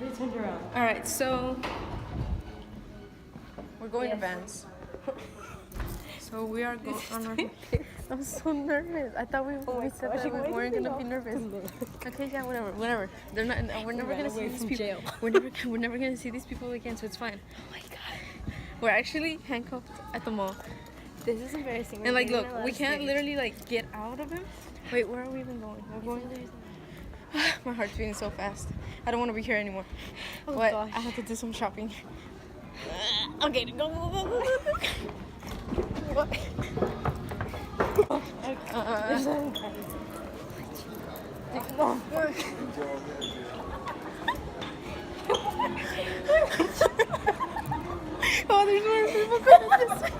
They turned around. Alright, so we're going to Vans. So we are going on our... I'm so nervous. I thought we said that we weren't gonna be nervous. Okay, yeah, whatever. They're not. We're never gonna see these people. We're never gonna see these people again, so it's fine. Oh my god. We're actually handcuffed at the mall. This is embarrassing. And like, look, we can't literally like get out of him. Wait, where are we even going? We're going there. My heart's beating so fast. I don't want to be here anymore. Oh But gosh. I have to do some shopping. Okay, go. What? Oh, there's more people coming this way.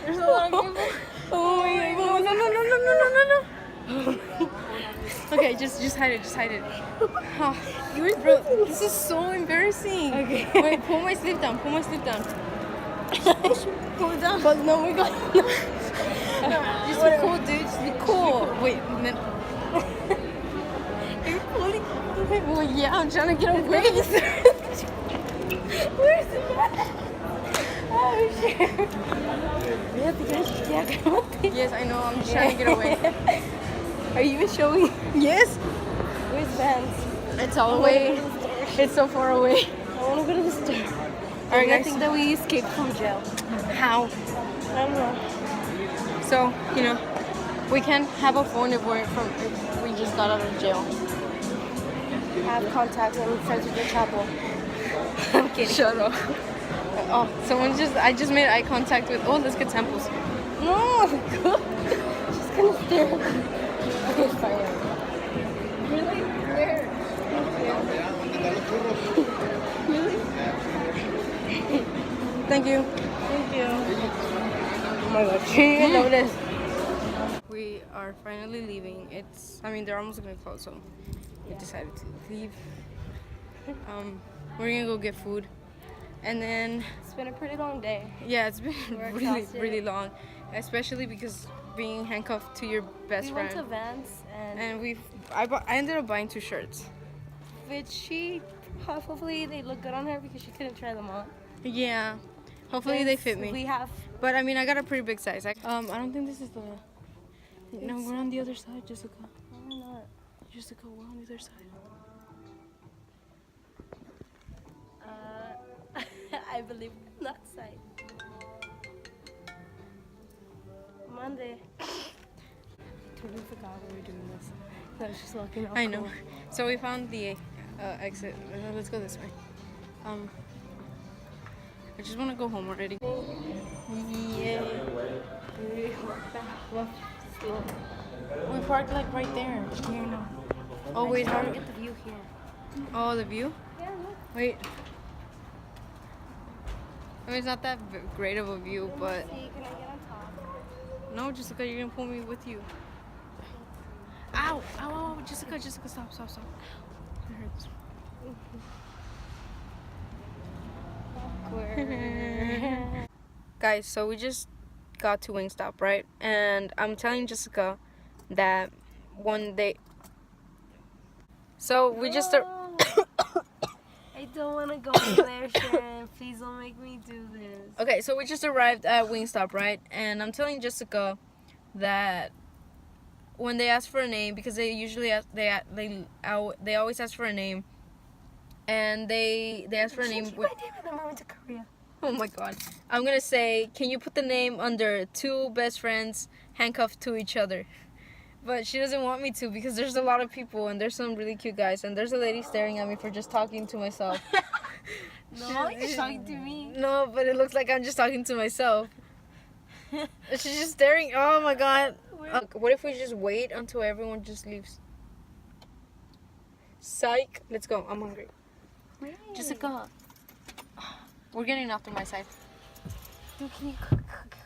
There's a lot of people. Oh my god. No. Okay, just hide it, Oh, bro, this is so embarrassing. Okay. Wait, pull my sleeve down. Pull it down. But no, we got. Just be cool, dude. Just be cool. Wait, then. You're pulling. Well, yeah, I'm trying to get away. Where's the bag? Oh shit. We have to get Yes, I know. I'm just trying to get away. Are you even showing? Yes. Where's Vans? It's all away. It's so far away. I want to go to the store. Alright, I guys. think that we escaped from jail. How? I don't know. So, we can't have a phone if we just got out of jail. Have contact when we friends with the chapel. I'm kidding. Shut up. Oh, I just made eye contact with, let's get samples. No, go. She's gonna stare at me. Okay, fine. Really? Where? Really? Thank you. Thank you. Oh my god, she didn't even notice. We are finally leaving. They're almost gonna close, so we decided to leave. We're gonna go get food. And then, It's been a pretty long day. yeah, it's been We're really, exhausted. really long. Especially because being handcuffed to your best We friend. went to Vans and I ended up buying 2 shirts. which hopefully they look good on her because she couldn't try them on. Yeah. Hopefully they fit me. We have. But I got a pretty big size. I don't think this is the... No, we're on the other side, Jessica. Why not? Jessica, we're on the other side. I believe that side. Monday. Totally forgot we were doing this. I was just looking out. I know. So we found the exit. Let's go this way. I just want to go home already. Yeah. We parked like right there. Here, no. Oh wait, I how? want to get the view here. Oh, the view? Yeah, look. Wait. It's not that great of a view, but See, can I get on top? no, Jessica, you're gonna pull me with you. Ow! Ow! Jessica, stop! It hurts. Awkward. Guys, so we just got to Wingstop, right? And I'm telling Jessica that one day. So we just start. I don't want to go there, Sharon. Please don't make me do this. Okay, so we just arrived at Wingstop, right? And I'm telling Jessica that when they ask for a name, because they usually they always ask for a name, and they ask for a name. My name and then we went to Korea. Oh my god! I'm gonna say, can you put the name under 2 best friends handcuffed to each other? But she doesn't want me to because there's a lot of people and there's some really cute guys and there's a lady staring at me for just talking to myself. No, you're talking to me. No, but it looks like I'm just talking to myself. She's just staring. Oh my god. What if we just wait until everyone just leaves? Psych. Let's go. I'm hungry. Really? Jessica. We're getting off to my side. Dude, can you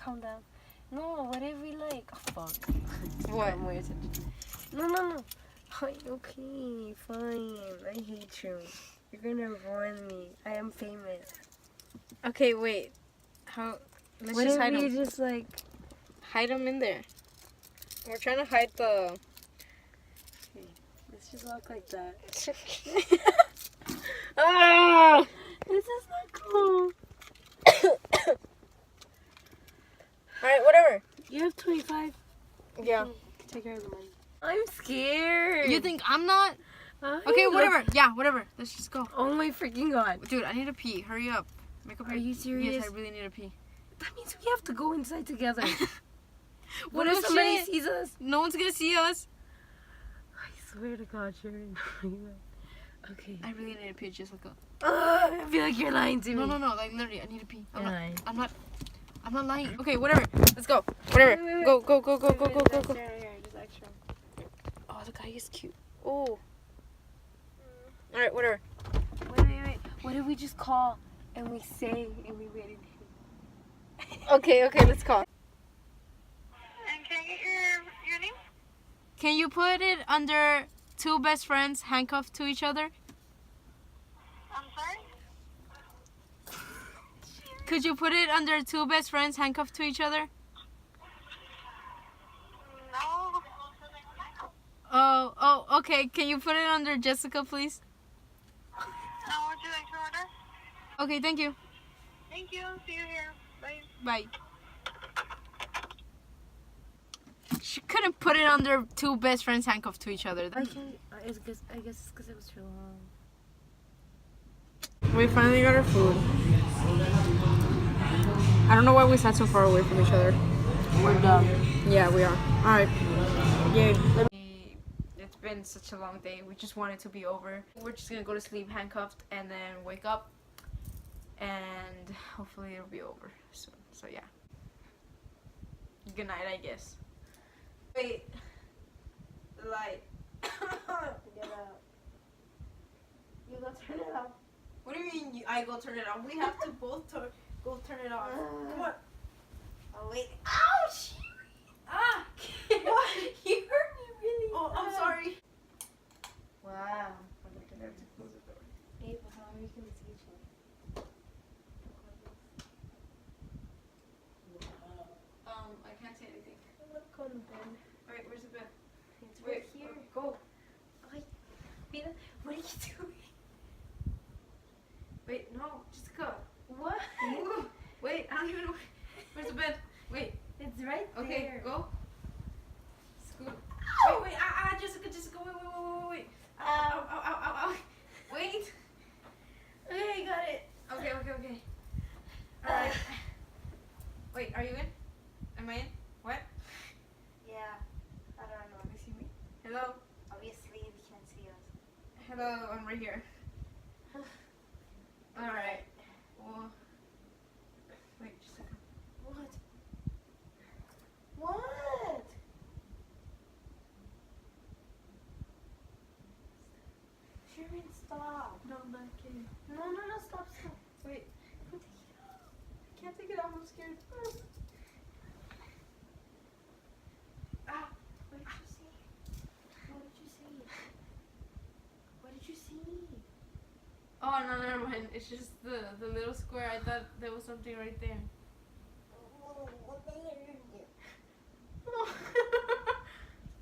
calm down? No, whatever we like. Oh, fuck. What? More attention. No. Okay, fine. I hate you. You're gonna ruin me. I am famous. Okay, wait. How? Let's What just if hide we them. just like... Hide them in there. We're trying to hide the... Let's just walk like that. Alright, whatever. You have 25. Yeah. Take care of the money. I'm scared. You think I'm not? Okay, whatever. Yeah, whatever. Let's just go. Oh my freaking god. Dude, I need to pee. Hurry up. Are you serious? Yes, I really need to pee. That means we have to go inside together. What Well, if somebody shit. sees us? No one's gonna see us. I swear to God, Sharon. Okay. I really need to pee, Jessica. I feel like you're lying to me. No, like literally, I need to pee. You're lying. I'm not lying. Okay, whatever. Let's go. Whatever. Wait. Go. Here, just extra. Oh, the guy is cute. Oh. Alright, whatever. Wait. What if we just call and we say and we wait? Okay, let's call. And can I get your name? Can you put it under two best friends handcuffed to each other? I'm sorry? Could you put it under two best friends handcuffed to each other? No. Oh, okay. Can you put it under Jessica, please? Now would you like to order? Okay, thank you. Thank you. See you here. Bye. Bye. She couldn't put it under two best friends handcuffed to each other. I guess it's because it was too long. We finally got our food. I don't know why we sat so far away from each other. We're done. Yeah, we are. Alright. Yay. It's been such a long day. We just want it to be over. We're just gonna go to sleep handcuffed and then wake up. And hopefully it'll be over soon. So yeah. Good night, I guess. Wait. The light. Get out. You go turn it off. What do you mean I go turn it off? We have to both go turn it off. Come on. Oh wait. Ouch! Ah! What? You hurt me really. Oh, I'm sorry. Wow. Hey, but how are you gonna see each other? I can't say anything. Let's go to bed. Alright, where's the bed? It's right here. Go. Wait, Peter, what are you doing? Wait, no, Jessica. What? Move. Wait, I don't even know. Where's the bed? Wait. It's right Okay, there. go. Scoot. Wait, Jessica, wait. Ow. Wait. Okay, I got it. Okay. Alright. Wait, are you in? Am I in? What? Yeah. I don't know. Can you see me? Hello? Obviously, they can't see us. Hello, I'm right here. Alright. Well, wait just a second. What? Sharon, stop. No, I'm not kidding. No, stop. Wait. I can't take it off, I'm scared. Ah. What did you see? What did you see? Oh, no, never mind. It's just the little square. I thought there was something right there.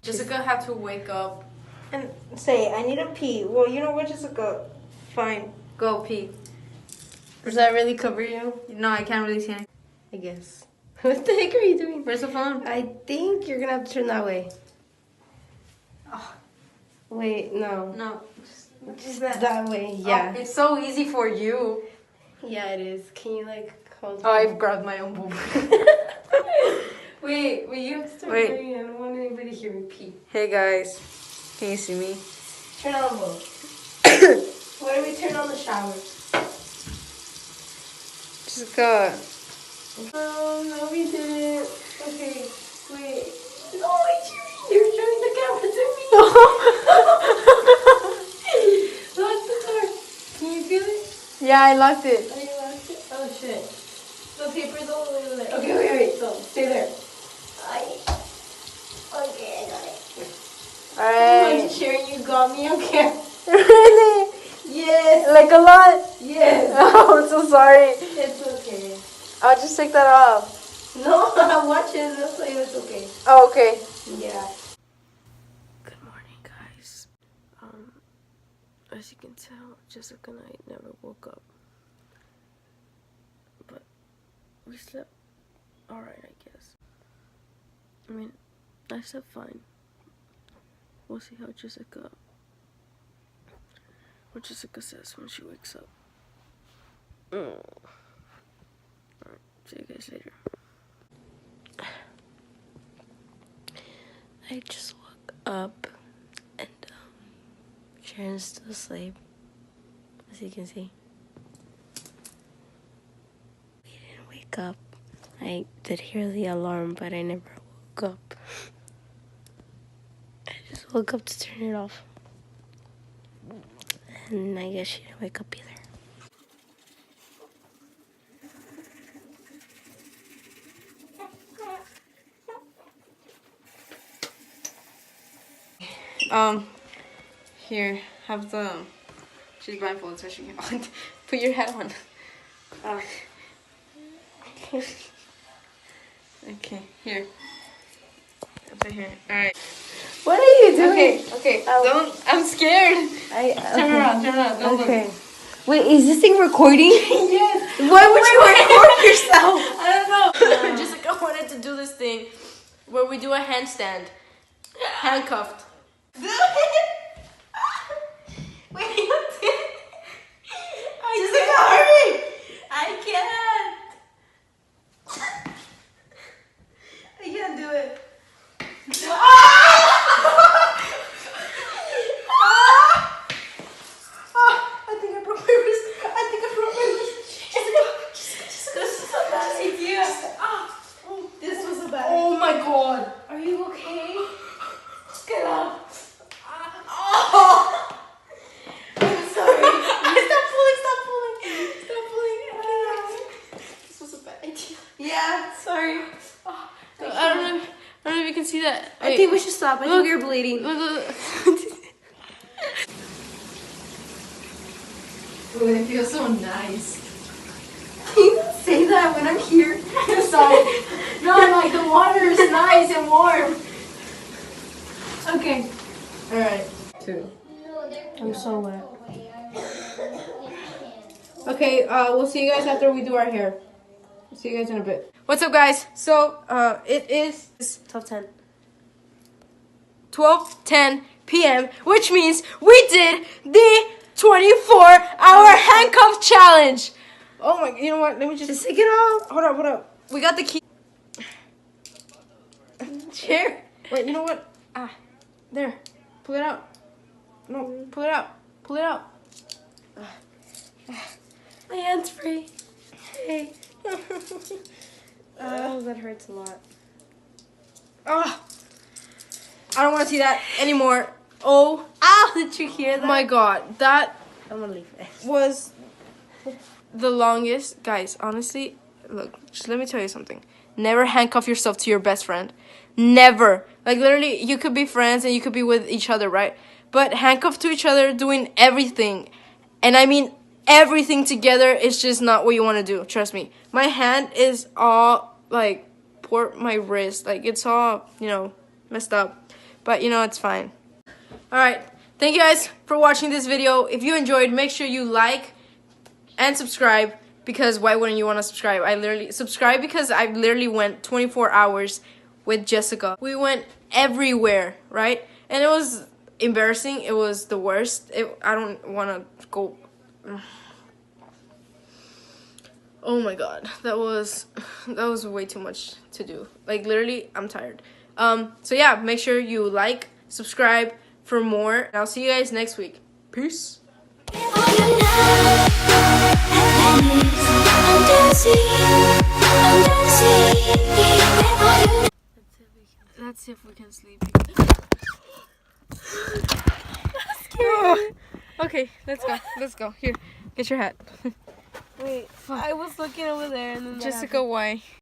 Jessica had to wake up and say, I need to pee. Well, you know what, Jessica? Fine. Go pee. Does that really cover you? No, I can't really see anything. I guess. What the heck are you doing? Where's the phone? I think you're gonna have to turn that way. Oh. Wait, no. No. Just that way, yeah. Oh, it's so easy for you. Yeah, it is. Can you like hold? Oh, I've grabbed my own boob. Wait, you have to start Wait. doing it. I don't want anybody to hear me pee. Hey guys, can you see me? Turn on the boat. What do we turn on the shower? Jessica. No, we didn't. Okay, wait. No, you're showing the camera to me. Lock the door. Can you feel it? Yeah, I locked it. Oh, you locked it? Oh, shit. The paper's all the way over there. Okay, wait. So, stay there. Okay, I got it. Alright. Sharon, you got me on camera. Really? Yes. Like a lot? Yes. Oh, I'm so sorry. It's okay. I'll just take that off. No, watch it. They'll tell you it's okay. Oh, okay. Yeah. Good morning, guys. As you can tell, Jessica and I never woke up. we slept alright, I guess. I mean, I slept fine. We'll see what Jessica says when she wakes up. Alright, see you guys later. I just woke up and Sharon's still asleep, as you can see. We didn't wake up. I did hear the alarm, but I never woke up. I just woke up to turn it off. And I guess she didn't wake up either. Here, have the. She's blindfolded, so she can put your hat on. Okay, here. Put here. All right. What are you doing? Okay. Don't. I'm scared. Turn around. Don't Okay. Wait, is this thing recording? Yes. Why would you record yourself? I don't know. Jessica wanted to do this thing where we do a handstand, handcuffed. Wait, you did? Jessica, hurry! I can't. I can't do it. I think I broke my wrist. Jessica, this is a bad idea. This was a bad idea. Oh my god. Are you okay? Get up. I'm sorry. Stop pulling. This was a bad idea. Yeah, sorry. I don't know if you can see that. I think we should stop. I think you're bleeding. Look. Ooh, it feels so nice. Can you say that when I'm here? Sorry. No, like the water is nice and warm. Okay. Alright. 2. I'm so wet. Okay, we'll see you guys after we do our hair. See you guys in a bit. What's up, guys? So, it is 12:10 p.m., which means we did the 24-hour handcuff challenge. Oh my, you know what? Let me just take it off. Hold up. We got the key. Chair. Wait, you know what? There. Pull it out. No, pull it out. My hand's free. Hey. Oh, that hurts a lot. I don't want to see that anymore. Oh. Ow, did you hear that? My god, that I'm gonna leave it. was the longest. Guys, honestly, look, just let me tell you something. Never handcuff yourself to your best friend. Never. Like, literally, you could be friends and you could be with each other, right? But handcuffed to each other doing everything. And I mean everything together is just not what you want to do. Trust me. My hand is all, like, my wrist. Like, it's all, messed up. But, it's fine. Alright. Thank you guys for watching this video. If you enjoyed, make sure you like and subscribe. Because why wouldn't you want to subscribe? Subscribe because I literally went 24 hours with Jessica. We went everywhere, right? And it was embarrassing. It was the worst. I don't want to go. Oh my god, that was way too much to do. Like, literally, I'm tired. So yeah, make sure you like, subscribe for more. And I'll see you guys next week. Peace. Let's see if we can sleep. Okay, let's go. Here, get your hat. Wait, I was looking over there and then Jessica, why?